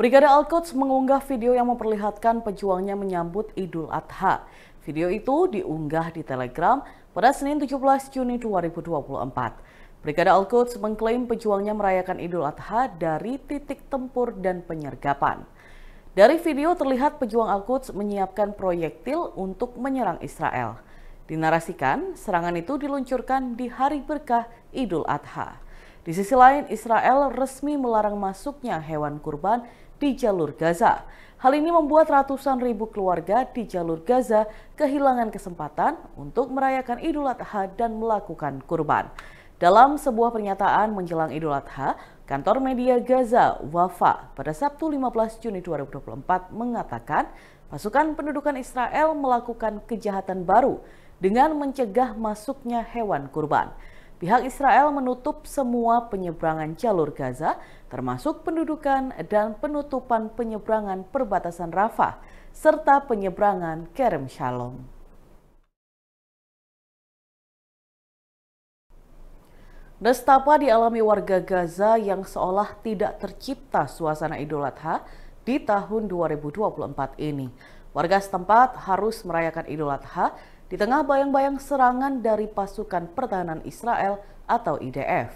Brigade Al-Quds mengunggah video yang memperlihatkan pejuangnya menyambut Idul Adha. Video itu diunggah di Telegram pada Senin 17 Juni 2024. Brigade Al-Quds mengklaim pejuangnya merayakan Idul Adha dari titik tempur dan penyergapan. Dari video terlihat pejuang Al-Quds menyiapkan proyektil untuk menyerang Israel. Dinarasikan, serangan itu diluncurkan di hari berkah Idul Adha. Di sisi lain, Israel resmi melarang masuknya hewan kurban di jalur Gaza. Hal ini membuat ratusan ribu keluarga di jalur Gaza kehilangan kesempatan untuk merayakan Idul Adha dan melakukan kurban. Dalam sebuah pernyataan menjelang Idul Adha, kantor media Gaza Wafa pada Sabtu 15 Juni 2024 mengatakan pasukan pendudukan Israel melakukan kejahatan baru dengan mencegah masuknya hewan kurban. Pihak Israel menutup semua penyeberangan jalur Gaza, termasuk pendudukan dan penutupan penyeberangan perbatasan Rafah, serta penyeberangan Kerem Shalom. Nestapa dialami warga Gaza yang seolah tidak tercipta suasana Idul Adha di tahun 2024 ini. Warga setempat harus merayakan Idul Adha di tengah bayang-bayang serangan dari pasukan pertahanan Israel atau IDF.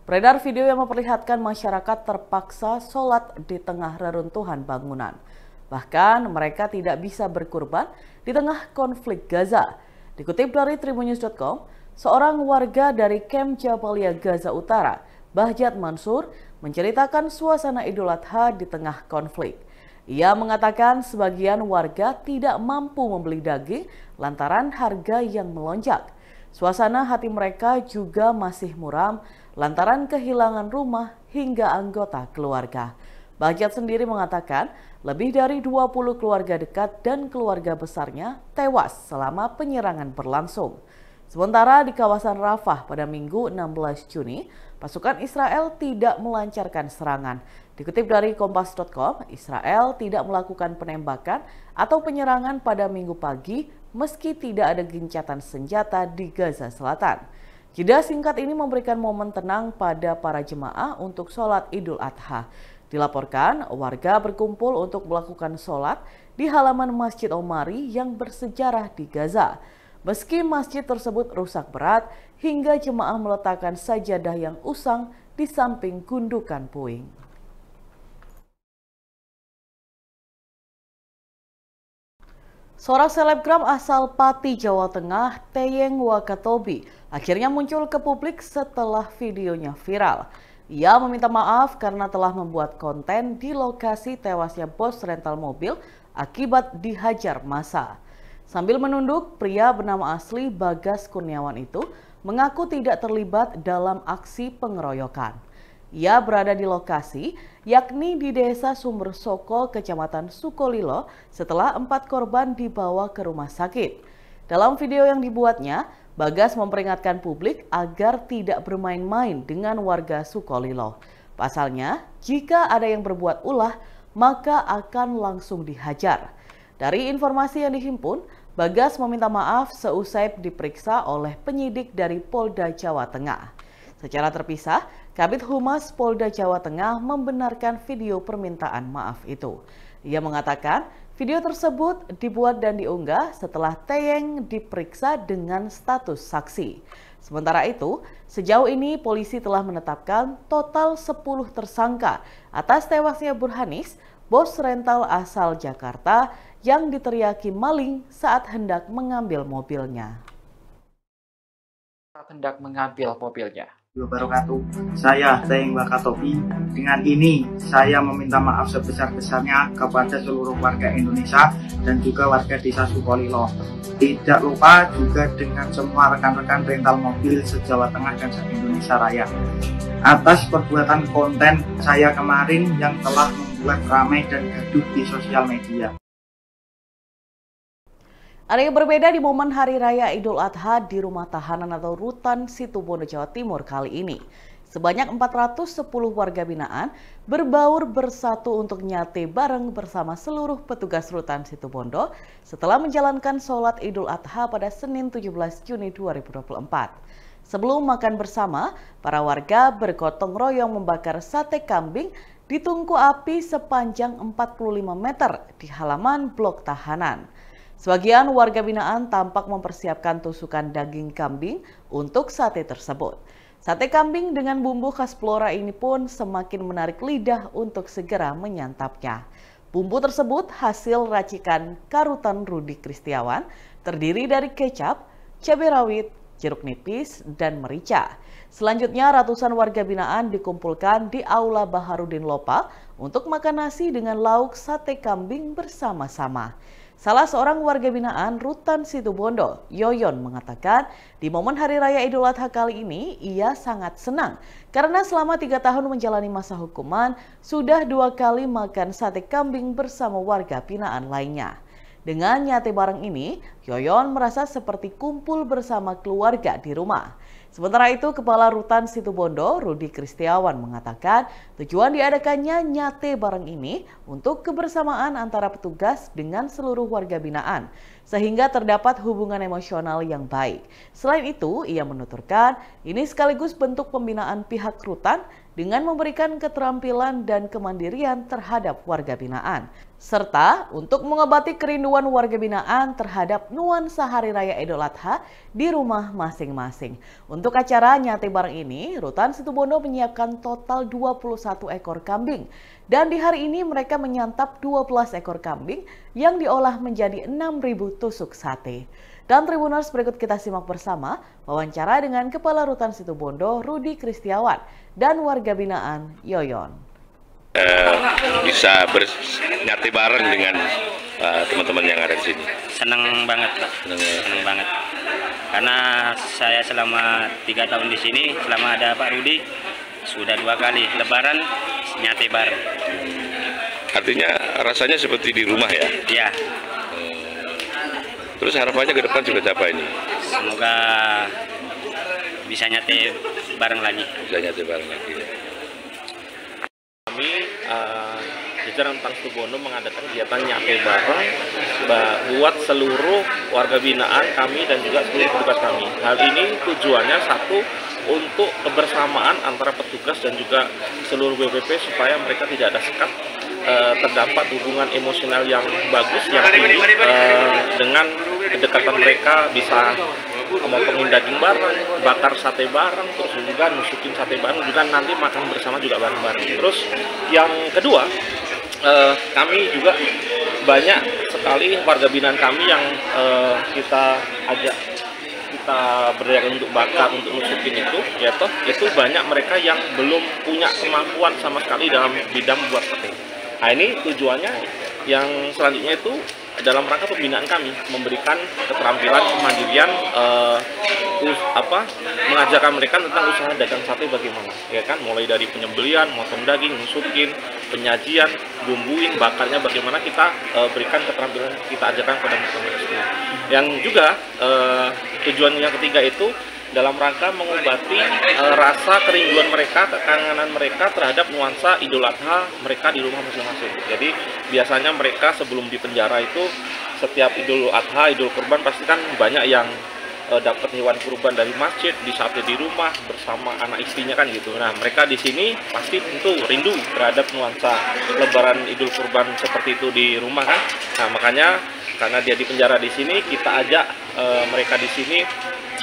Beredar video yang memperlihatkan masyarakat terpaksa sholat di tengah reruntuhan bangunan. Bahkan mereka tidak bisa berkurban di tengah konflik Gaza. Dikutip dari tribunnews.com, seorang warga dari Camp Jabalia Gaza Utara, Bahjat Mansur, menceritakan suasana Idul Adha di tengah konflik. Ia mengatakan sebagian warga tidak mampu membeli daging lantaran harga yang melonjak. Suasana hati mereka juga masih muram lantaran kehilangan rumah hingga anggota keluarga. Bahjat sendiri mengatakan lebih dari 20 keluarga dekat dan keluarga besarnya tewas selama penyerangan berlangsung. Sementara di kawasan Rafah pada Minggu 16 Juni, pasukan Israel tidak melancarkan serangan. Dikutip dari Kompas.com, Israel tidak melakukan penembakan atau penyerangan pada Minggu pagi meski tidak ada gencatan senjata di Gaza Selatan. Jeda singkat ini memberikan momen tenang pada para jemaah untuk sholat Idul Adha. Dilaporkan, warga berkumpul untuk melakukan sholat di halaman Masjid Omari yang bersejarah di Gaza. Meski masjid tersebut rusak berat, hingga jemaah meletakkan sajadah yang usang di samping gundukan puing. Seorang selebgram asal Pati, Jawa Tengah, Teyeng Wakatobi, akhirnya muncul ke publik setelah videonya viral. Ia meminta maaf karena telah membuat konten di lokasi tewasnya bos rental mobil akibat dihajar massa. Sambil menunduk, pria bernama asli Bagas Kurniawan itu mengaku tidak terlibat dalam aksi pengeroyokan. Ia berada di lokasi, yakni di Desa Sumber Soko, Kecamatan Sukolilo, setelah 4 korban dibawa ke rumah sakit. Dalam video yang dibuatnya, Bagas memperingatkan publik agar tidak bermain-main dengan warga Sukolilo. Pasalnya, jika ada yang berbuat ulah, maka akan langsung dihajar. Dari informasi yang dihimpun, Bagas meminta maaf seusai diperiksa oleh penyidik dari Polda Jawa Tengah. Secara terpisah, Kabid Humas Polda Jawa Tengah membenarkan video permintaan maaf itu. Ia mengatakan video tersebut dibuat dan diunggah setelah Teyeng diperiksa dengan status saksi. Sementara itu, sejauh ini polisi telah menetapkan total 10 tersangka atas tewasnya Burhanis, bos rental asal Jakarta yang diteriaki maling saat hendak mengambil mobilnya. Wabarakatuh. Saya Teyeng Wakatobi. Dengan ini saya meminta maaf sebesar-besarnya kepada seluruh warga Indonesia dan juga warga Desa Sukolilo. Tidak lupa juga dengan semua rekan-rekan rental mobil se-Jawa Tengah dan se-Indonesia Raya atas perbuatan konten saya kemarin yang telah membuat ramai dan gaduh di sosial media. Ada yang berbeda di momen Hari Raya Idul Adha di rumah tahanan atau Rutan Situbondo, Jawa Timur kali ini. Sebanyak 410 warga binaan berbaur bersatu untuk nyate bareng bersama seluruh petugas Rutan Situbondo setelah menjalankan sholat Idul Adha pada Senin 17 Juni 2024. Sebelum makan bersama, para warga bergotong royong membakar sate kambing di tungku api sepanjang 45 meter di halaman blok tahanan. Sebagian warga binaan tampak mempersiapkan tusukan daging kambing untuk sate tersebut. Sate kambing dengan bumbu khas Blora ini pun semakin menarik lidah untuk segera menyantapnya. Bumbu tersebut hasil racikan Karutan Rudi Kristiawan, terdiri dari kecap, cabai rawit, jeruk nipis, dan merica. Selanjutnya, ratusan warga binaan dikumpulkan di Aula Baharudin Lopa untuk makan nasi dengan lauk sate kambing bersama-sama. Salah seorang warga binaan Rutan Situbondo, Yoyon, mengatakan di momen Hari Raya Idul Adha kali ini ia sangat senang karena selama 3 tahun menjalani masa hukuman sudah 2 kali makan sate kambing bersama warga binaan lainnya. Dengan nyate bareng ini, Yoyon merasa seperti kumpul bersama keluarga di rumah. Sementara itu, Kepala Rutan Situbondo, Rudi Kristiawan, mengatakan tujuan diadakannya nyate bareng ini untuk kebersamaan antara petugas dengan seluruh warga binaan, sehingga terdapat hubungan emosional yang baik. Selain itu, ia menuturkan ini sekaligus bentuk pembinaan pihak Rutan dengan memberikan keterampilan dan kemandirian terhadap warga binaan, serta untuk mengobati kerinduan warga binaan terhadap nuansa Hari Raya Idul Adha di rumah masing-masing. Untuk acara nyate bareng ini, Rutan Situbondo menyiapkan total 21 ekor kambing. Dan di hari ini mereka menyantap 12 ekor kambing yang diolah menjadi 6.000 tusuk sate. Dan Tribuners, berikut kita simak bersama wawancara dengan Kepala Rutan Situbondo, Rudi Kristiawan, dan warga binaan Yoyon. Bisa nyate bareng dengan teman-teman yang ada di sini. Senang banget, Pak. Senang banget. Karena saya selama 3 tahun di sini, selama ada Pak Rudi, sudah 2 kali Lebaran nyate bareng. Artinya rasanya seperti di rumah ya? Iya. Terus harapannya ke depan juga apa ini? Semoga bisa nyate bareng lagi. Bisa nyate bareng lagi. Kami jajaran Rutan Situbondo mengadakan kegiatan nyate bareng buat seluruh warga binaan kami dan juga seluruh petugas kami. Hal ini tujuannya satu, untuk kebersamaan antara petugas dan juga seluruh BPP supaya mereka tidak ada sekat, terdapat hubungan emosional yang bagus, yang tinggi, dengan kedekatan mereka bisa memotongin daging bareng, bakar sate bareng, terus juga nusukin sate bareng, juga nanti makan bersama juga bareng-bareng. Terus yang kedua, kami juga banyak sekali warga binaan kami yang kita ajak, kita berdayakan untuk bakar, untuk nusukin itu, ya toh, itu banyak mereka yang belum punya kemampuan sama sekali dalam bidang buat sate. Nah, ini tujuannya yang selanjutnya itu dalam rangka pembinaan kami, memberikan keterampilan, kemandirian, mengajarkan mereka tentang usaha dagang sate bagaimana, ya kan, mulai dari penyembelian, motong daging, nusukin, penyajian, bumbuin, bakarnya bagaimana, kita berikan keterampilan, kita ajarkan kepada mereka semua. Yang juga tujuan yang ketiga itu dalam rangka mengobati rasa kerinduan mereka, kekangenan mereka terhadap nuansa Idul Adha mereka di rumah masing-masing. Jadi biasanya mereka sebelum di penjara itu setiap Idul Adha, Idul Kurban pasti kan banyak yang dapat hewan kurban dari masjid, disate di rumah bersama anak istrinya kan gitu. Nah, mereka di sini pasti tentu rindu terhadap nuansa Lebaran Idul Kurban seperti itu di rumah kan. Nah, makanya karena dia di penjara di sini, kita ajak mereka di sini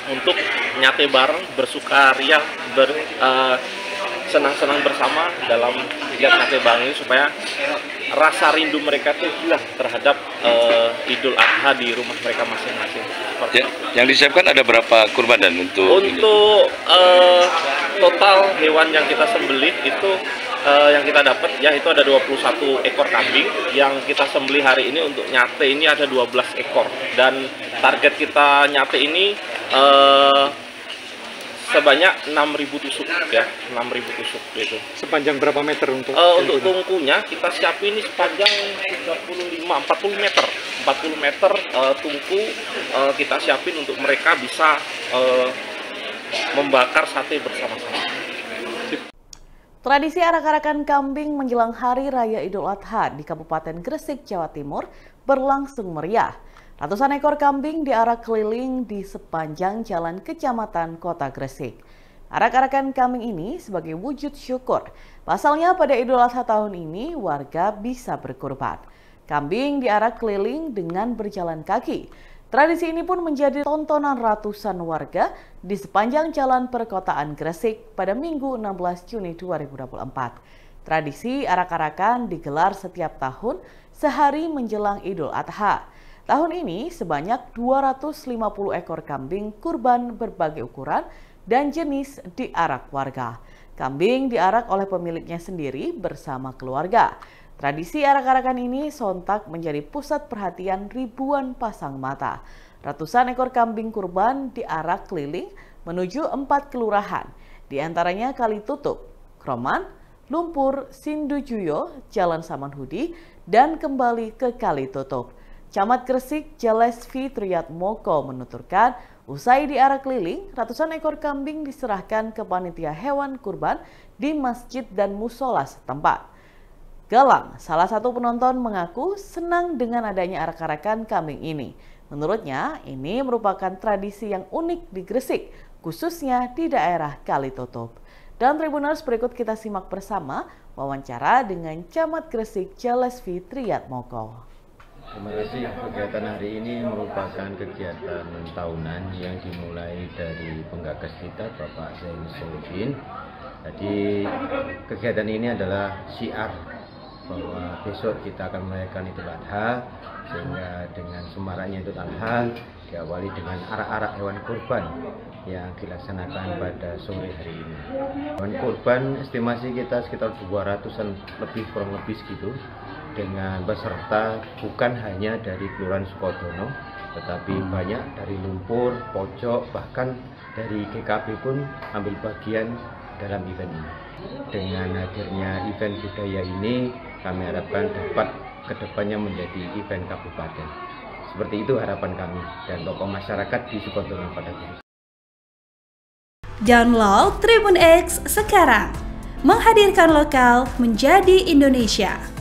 untuk nyate bareng, bersukaria, senang-senang bersama dalam kegiatan nyate bareng ini supaya rasa rindu mereka itu hilang terhadap Idul Adha di rumah mereka masing-masing. Ya, yang disiapkan ada berapa kurban dan untuk total hewan yang kita sembelih itu yang kita dapat ya itu ada 21 ekor kambing yang kita sembelih hari ini. Untuk nyate ini ada 12 ekor dan target kita nyate ini sebanyak 6.000 tusuk ya, 6.000 tusuk gitu. Sepanjang berapa meter untuk tungkunya kita siapin ini sepanjang 40 meter tungku kita siapin untuk mereka bisa membakar sate bersama-sama. Tradisi arak-arakan kambing menjelang Hari Raya Idul Adha di Kabupaten Gresik, Jawa Timur berlangsung meriah. Ratusan ekor kambing diarak keliling di sepanjang jalan Kecamatan Kota Gresik. arak-arakan kambing ini sebagai wujud syukur. Pasalnya pada Idul Adha tahun ini warga bisa berkurban. Kambing diarak keliling dengan berjalan kaki. Tradisi ini pun menjadi tontonan ratusan warga di sepanjang jalan perkotaan Gresik pada Minggu 16 Juni 2024. Tradisi arak-arakan digelar setiap tahun sehari menjelang Idul Adha. Tahun ini sebanyak 250 ekor kambing kurban berbagai ukuran dan jenis diarak warga. Kambing diarak oleh pemiliknya sendiri bersama keluarga. Tradisi arak-arakan ini sontak menjadi pusat perhatian ribuan pasang mata. Ratusan ekor kambing kurban diarak keliling menuju 4 kelurahan, di antaranya Kalitutup, Kroman, Lumpur, Sindujuyo, Jalan Samanhudi, dan kembali ke Kalitutup. Camat Gresik Jalesvi Triatmoko menuturkan, usai diarak keliling, ratusan ekor kambing diserahkan ke panitia hewan kurban di masjid dan musola setempat. Galang, salah satu penonton, mengaku senang dengan adanya arak-arakan kambing ini. Menurutnya, ini merupakan tradisi yang unik di Gresik, khususnya di daerah Kalitutup. Dan Tribuners, berikut kita simak bersama wawancara dengan Camat Gresik Jalesvi Triatmoko. Terima kasih. Kegiatan hari ini merupakan kegiatan tahunan yang dimulai dari penggagas kita, Bapak Zaini Solihin. Jadi kegiatan ini adalah syiar bahwa besok kita akan merayakan Idul Adha, sehingga dengan semaraknya Idul Adha diawali dengan arak-arak hewan kurban yang dilaksanakan pada sore hari ini. Hewan kurban estimasi kita sekitar 200-an lebih, kurang lebih segitu, dengan peserta bukan hanya dari Kelurahan Sukodono, tetapi banyak dari Lumpur, Pojok, bahkan dari GKB pun ambil bagian dalam event ini. Dengan hadirnya event budaya ini, kami harapkan dapat kedepannya menjadi event kabupaten. Seperti itu harapan kami dan tokoh masyarakat di Sukodono pada khususnya. Download Tribun X sekarang, menghadirkan lokal menjadi Indonesia.